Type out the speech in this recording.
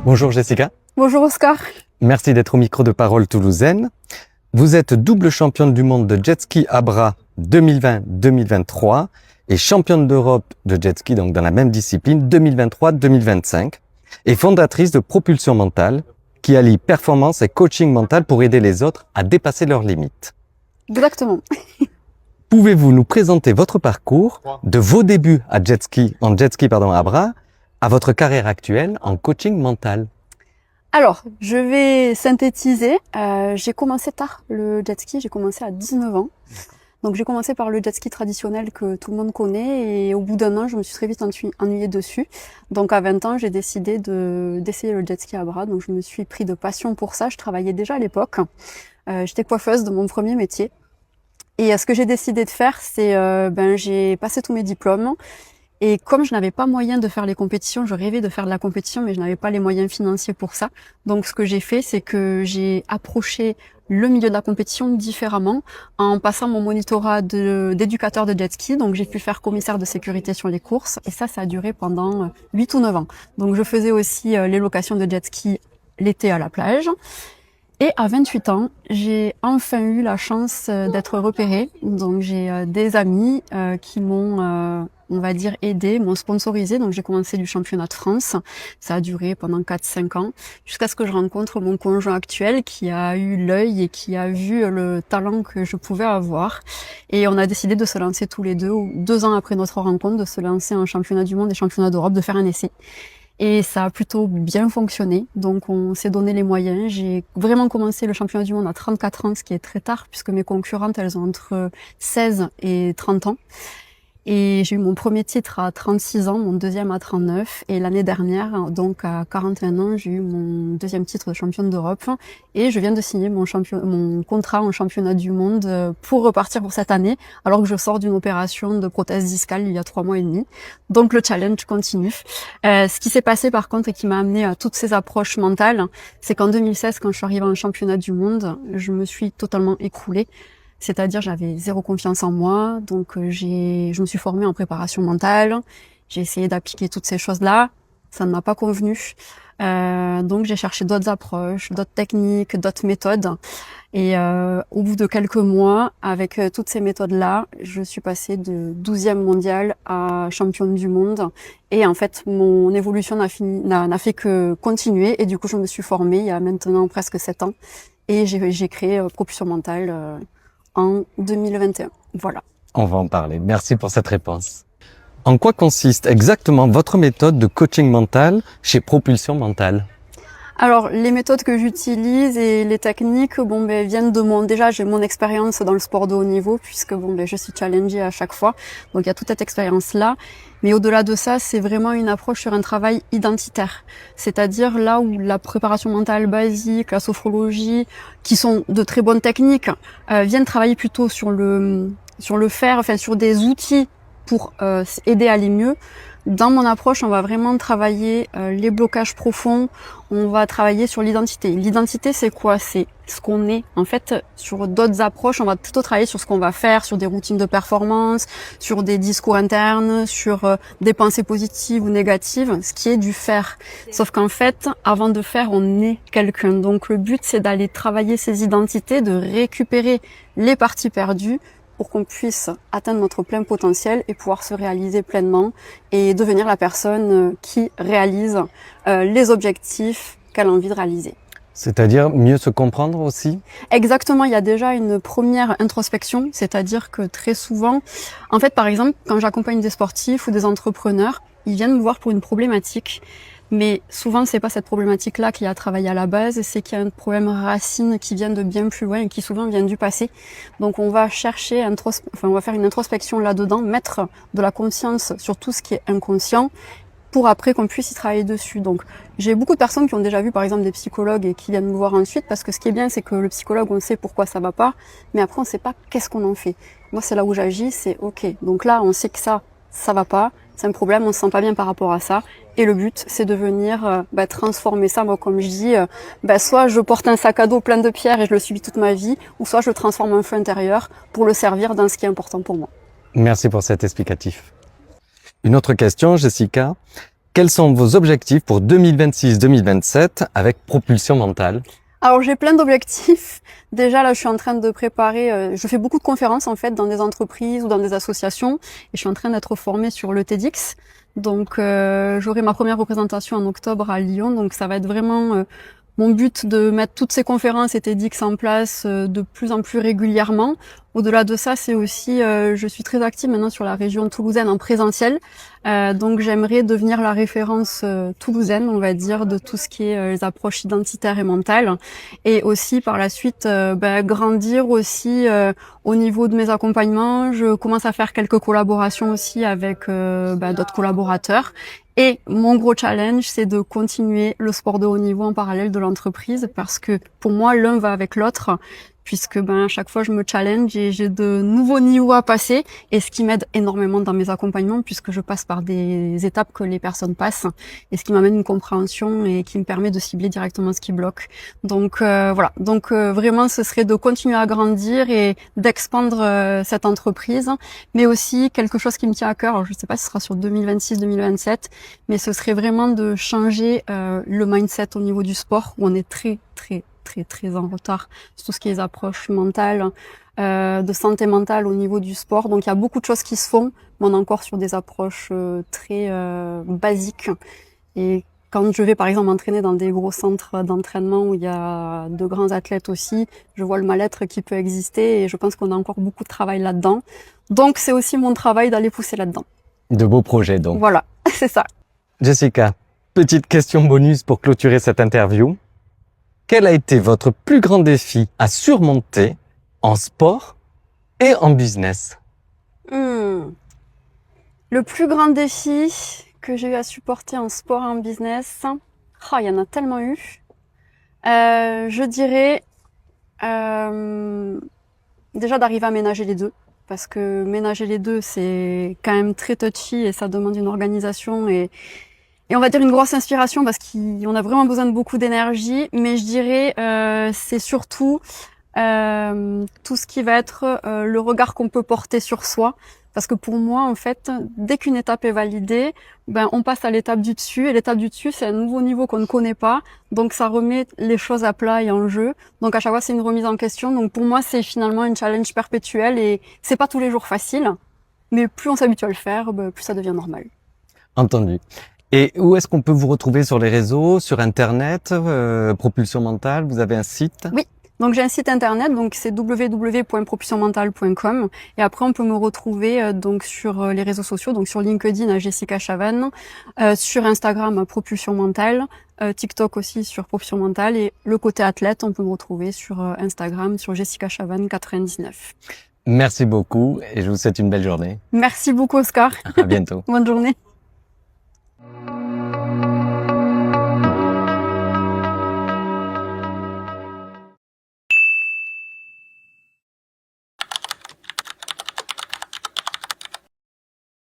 Bonjour Jessica, Bonjour Oscar. merci d'être au micro de Parole Toulousaine. Vous êtes double championne du monde de jet ski à bras 2020-2023 et championne d'Europe de jet ski donc dans la même discipline 2023-2025 et fondatrice de Propulsion Mentale qui allie performance et coaching mental pour aider les autres à dépasser leurs limites. Exactement. Pouvez-vous nous présenter votre parcours de vos débuts à jet ski, à bras à votre carrière actuelle en coaching mental? Alors, je vais synthétiser. J'ai commencé tard le jet ski, j'ai commencé à 19 ans. Donc j'ai commencé par le jet ski traditionnel que tout le monde connaît et au bout d'un an, je me suis très vite ennuyée dessus. Donc à 20 ans, j'ai décidé d'essayer le jet ski à bras. Donc je me suis pris de passion pour ça. Je travaillais déjà à l'époque. J'étais coiffeuse de mon premier métier. Et ce que j'ai décidé de faire, c'est j'ai passé tous mes diplômes. Et comme je n'avais pas moyen de faire les compétitions, je rêvais de faire de la compétition, mais je n'avais pas les moyens financiers pour ça. Donc ce que j'ai fait, c'est que j'ai approché le milieu de la compétition différemment en passant mon monitorat d'éducateur de jet ski. Donc j'ai pu faire commissaire de sécurité sur les courses et ça a duré pendant 8 ou 9 ans. Donc je faisais aussi les locations de jet ski l'été à la plage. Et à 28 ans, j'ai enfin eu la chance d'être repérée. Donc j'ai des amis qui m'ont, on va dire, aidé, m'ont sponsorisé. Donc j'ai commencé du championnat de France. Ça a duré pendant 4-5 ans, jusqu'à ce que je rencontre mon conjoint actuel qui a eu l'œil et qui a vu le talent que je pouvais avoir. Et on a décidé de se lancer tous les deux, 2 ans après notre rencontre, de se lancer en championnat du monde et championnat d'Europe, de faire un essai. Et ça a plutôt bien fonctionné, donc on s'est donné les moyens. J'ai vraiment commencé le championnat du monde à 34 ans, ce qui est très tard, puisque mes concurrentes, elles ont entre 16 et 30 ans. Et j'ai eu mon premier titre à 36 ans, mon deuxième à 39. Et l'année dernière, donc à 41 ans, j'ai eu mon deuxième titre de championne d'Europe. Et je viens de signer mon contrat en championnat du monde pour repartir pour cette année, alors que je sors d'une opération de prothèse discale il y a 3 mois et demi. Donc le challenge continue. Ce qui s'est passé par contre et qui m'a amené à toutes ces approches mentales, c'est qu'en 2016, quand je suis arrivée en championnat du monde, je me suis totalement écroulée. C'est-à-dire, j'avais zéro confiance en moi, donc je me suis formée en préparation mentale. J'ai essayé d'appliquer toutes ces choses-là, ça ne m'a pas convenu. Donc j'ai cherché d'autres approches, d'autres techniques, d'autres méthodes. Et au bout de quelques mois, avec toutes ces méthodes-là, je suis passée de 12e mondiale à championne du monde. Et en fait, mon évolution n'a fait que continuer. Et du coup, je me suis formée il y a maintenant presque 7 ans. Et j'ai créé Propulsion Mentale en 2021. Voilà. On va en parler. Merci pour cette réponse. En quoi consiste exactement votre méthode de coaching mental chez Propulsion Mentale? Alors, les méthodes que j'utilise et les techniques, viennent de déjà, j'ai mon expérience dans le sport de haut niveau, puisque je suis challengée à chaque fois. Donc, il y a toute cette expérience-là. Mais au-delà de ça, c'est vraiment une approche sur un travail identitaire. C'est-à-dire là où la préparation mentale basique, la sophrologie, qui sont de très bonnes techniques, viennent travailler plutôt sur le faire, enfin, sur des outils pour aider à aller mieux. Dans mon approche, on va vraiment travailler les blocages profonds, on va travailler sur l'identité. L'identité, c'est quoi? C'est ce qu'on est. En fait, sur d'autres approches, on va plutôt travailler sur ce qu'on va faire, sur des routines de performance, sur des discours internes, sur des pensées positives ou négatives, ce qui est du faire. Sauf qu'en fait, avant de faire, on est quelqu'un. Donc le but, c'est d'aller travailler ces identités, de récupérer les parties perdues, pour qu'on puisse atteindre notre plein potentiel et pouvoir se réaliser pleinement et devenir la personne qui réalise les objectifs qu'elle a envie de réaliser. C'est-à-dire mieux se comprendre aussi? Exactement, il y a déjà une première introspection, c'est-à-dire que très souvent, en fait par exemple, quand j'accompagne des sportifs ou des entrepreneurs, ils viennent me voir pour une problématique. Mais souvent, c'est pas cette problématique-là qu'il y a à travailler à la base, c'est qu'il y a un problème racine qui vient de bien plus loin et qui souvent vient du passé. Donc, on va chercher, on va faire une introspection là-dedans, mettre de la conscience sur tout ce qui est inconscient pour après qu'on puisse y travailler dessus. Donc, j'ai beaucoup de personnes qui ont déjà vu, par exemple, des psychologues et qui viennent me voir ensuite parce que ce qui est bien, c'est que le psychologue, on sait pourquoi ça va pas, mais après, on sait pas qu'est-ce qu'on en fait. Moi, c'est là où j'agis, c'est OK. Donc là, on sait que ça va pas. C'est un problème, on se sent pas bien par rapport à ça. Et le but, c'est de venir transformer ça. Moi, comme je dis, soit je porte un sac à dos plein de pierres et je le subis toute ma vie, ou soit je le transforme en feu intérieur pour le servir dans ce qui est important pour moi. Merci pour cet explicatif. Une autre question, Jessica. Quels sont vos objectifs pour 2026-2027 avec Propulsion Mentale? Alors j'ai plein d'objectifs. Déjà là, je suis en train de préparer. Je fais beaucoup de conférences en fait dans des entreprises ou dans des associations, et je suis en train d'être formée sur le TEDx. Donc j'aurai ma première représentation en octobre à Lyon. Donc ça va être vraiment mon but de mettre toutes ces conférences et TEDx en place de plus en plus régulièrement. Au-delà de ça, c'est aussi, je suis très active maintenant sur la région toulousaine en présentiel. Donc j'aimerais devenir la référence toulousaine, on va dire, de tout ce qui est les approches identitaires et mentales. Et aussi par la suite, grandir aussi au niveau de mes accompagnements. Je commence à faire quelques collaborations aussi avec d'autres collaborateurs. Et mon gros challenge, c'est de continuer le sport de haut niveau en parallèle de l'entreprise, parce que pour moi, l'un va avec l'autre, puisque à chaque fois, je me challenge et j'ai de nouveaux niveaux à passer, et ce qui m'aide énormément dans mes accompagnements, puisque je passe par des étapes que les personnes passent, et ce qui m'amène une compréhension et qui me permet de cibler directement ce qui bloque. Donc voilà, donc vraiment, ce serait de continuer à grandir et d'expandre cette entreprise, mais aussi quelque chose qui me tient à cœur. Alors, je ne sais pas si ce sera sur 2026-2027, mais ce serait vraiment de changer le mindset au niveau du sport, où on est très en retard sur tout ce qui est les approches mentales, de santé mentale au niveau du sport. Donc il y a beaucoup de choses qui se font, mais on est encore sur des approches très basiques. Et quand je vais par exemple m'entraîner dans des gros centres d'entraînement où il y a de grands athlètes aussi, je vois le mal-être qui peut exister, et je pense qu'on a encore beaucoup de travail là-dedans. Donc c'est aussi mon travail d'aller pousser là-dedans. De beaux projets donc. Voilà, c'est ça. Jessica, petite question bonus pour clôturer cette interview. Quel a été votre plus grand défi à surmonter en sport et en business? Le plus grand défi que j'ai eu à supporter en sport et en business, il y en a tellement eu. Je dirais déjà d'arriver à ménager les deux, parce que ménager les deux, c'est quand même très touchy et ça demande une organisation et on va dire une grosse inspiration, parce qu'on a vraiment besoin de beaucoup d'énergie. Mais je dirais c'est surtout tout ce qui va être le regard qu'on peut porter sur soi. Parce que pour moi, en fait, dès qu'une étape est validée, on passe à l'étape du dessus. Et l'étape du dessus, c'est un nouveau niveau qu'on ne connaît pas. Donc ça remet les choses à plat et en jeu. Donc à chaque fois, c'est une remise en question. Donc pour moi, c'est finalement une challenge perpétuelle, et c'est pas tous les jours facile. Mais plus on s'habitue à le faire, plus ça devient normal. Entendu. Et où est-ce qu'on peut vous retrouver sur les réseaux, sur Internet, Propulsion Mentale? Vous avez un site? Oui. Donc j'ai un site internet, donc c'est www.propulsionmentale.com, et après on peut me retrouver donc sur les réseaux sociaux, donc sur LinkedIn à Jessica Chavanne, sur Instagram à Propulsion Mentale, TikTok aussi sur Propulsion Mentale, et le côté athlète on peut me retrouver sur Instagram sur Jessica Chavanne 99. Merci beaucoup et je vous souhaite une belle journée. Merci beaucoup Oscar. À bientôt. Bonne journée.